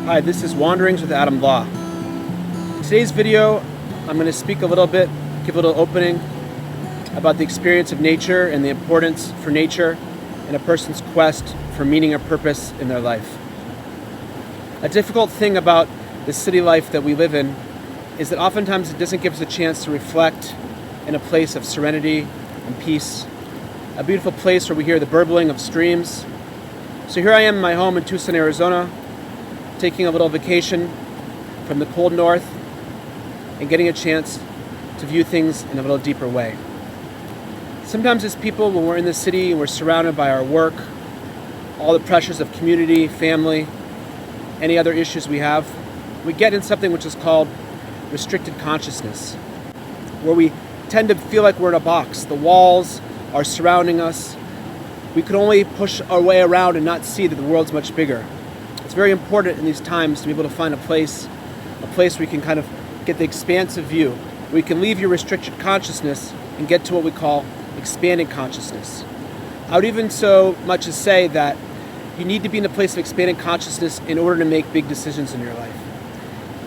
Hi, this is Wanderings with Adam Law. In today's video, I'm going to speak a little bit, give a little opening about the experience of nature and the importance for nature in a person's quest for meaning or purpose in their life. A difficult thing about the city life that we live in is that oftentimes it doesn't give us a chance to reflect in a place of serenity and peace, a beautiful place where we hear the burbling of streams. So here I am in my home in Tucson, Arizona, taking a little vacation from the cold north and getting a chance to view things in a little deeper way. Sometimes as people, when we're in the city and we're surrounded by our work, all the pressures of community, family, any other issues we have, we get in something which is called restricted consciousness, where we tend to feel like we're in a box. The walls are surrounding us. We can only push our way around and not see that the world's much bigger. It's very important in these times to be able to find a place where you can kind of get the expansive view, where you can leave your restricted consciousness and get to what we call expanded consciousness. I would even so much as say that you need to be in a place of expanded consciousness in order to make big decisions in your life.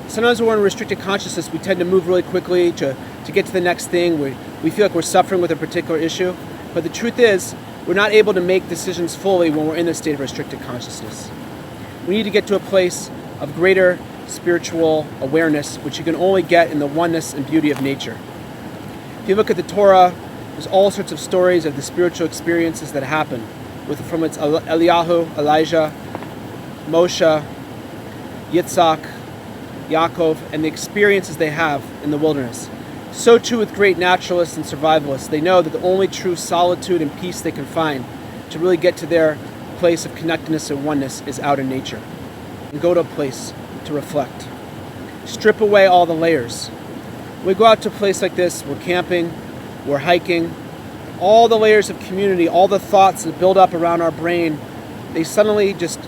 Sometimes when we're in restricted consciousness, we tend to move really quickly to get to the next thing. We feel like we're suffering with a particular issue. But the truth is, we're not able to make decisions fully when we're in this state of restricted consciousness. We need to get to a place of greater spiritual awareness, which you can only get in the oneness and beauty of nature. If you look at the Torah, there's all sorts of stories of the spiritual experiences that happen from its Eliyahu, Elijah, Moshe, Yitzhak, Yaakov, and the experiences they have in the wilderness. So too with great naturalists and survivalists. They know that the only true solitude and peace they can find to really get to their place of connectedness and oneness is out in nature. And go to a place to reflect. Strip away all the layers. When we go out to a place like this, we're camping, we're hiking, all the layers of community, all the thoughts that build up around our brain, they suddenly just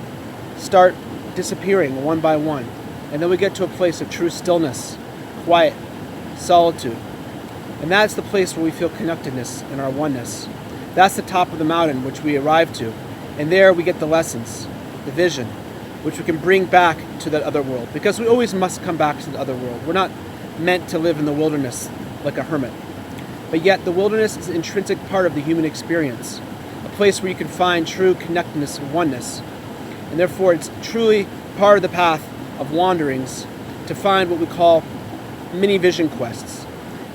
start disappearing one by one. And then we get to a place of true stillness, quiet, solitude. And that's the place where we feel connectedness in our oneness. That's the top of the mountain which we arrive to. And there we get the lessons, the vision, which we can bring back to that other world. Because we always must come back to the other world. We're not meant to live in the wilderness like a hermit. But yet the wilderness is an intrinsic part of the human experience, a place where you can find true connectedness and oneness. And therefore it's truly part of the path of wanderings to find what we call mini vision quests.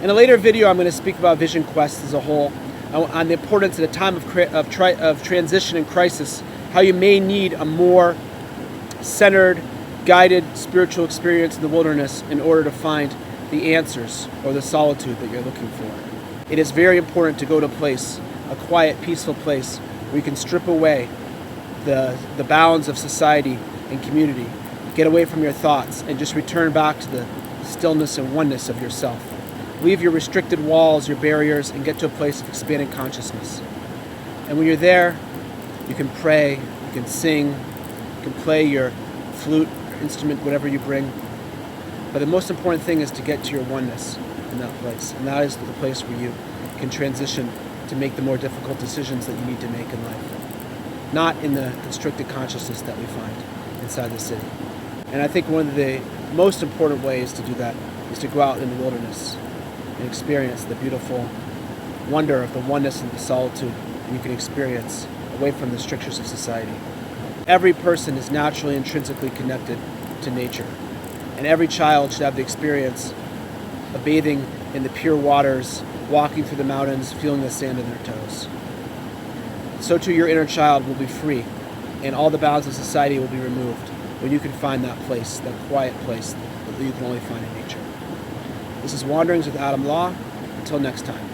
In a later video, I'm going to speak about vision quests as a whole, on the importance at a time of transition and crisis, how you may need a more centered, guided spiritual experience in the wilderness in order to find the answers or the solitude that you're looking for. It is very important to go to a place, a quiet, peaceful place, where you can strip away the bounds of society and community, get away from your thoughts, and just return back to the stillness and oneness of yourself. Leave your restricted walls, your barriers, and get to a place of expanded consciousness. And when you're there, you can pray, you can sing, you can play your flute, or instrument, whatever you bring. But the most important thing is to get to your oneness in that place. And that is the place where you can transition to make the more difficult decisions that you need to make in life. Not in the constricted consciousness that we find inside the city. And I think one of the most important ways to do that is to go out in the wilderness and experience the beautiful wonder of the oneness and the solitude that you can experience away from the strictures of society. Every person is naturally, intrinsically connected to nature. And every child should have the experience of bathing in the pure waters, walking through the mountains, feeling the sand in their toes. So too your inner child will be free, and all the bounds of society will be removed when you can find that place, that quiet place that you can only find in nature. This is Wanderings with Adam Law. Until next time.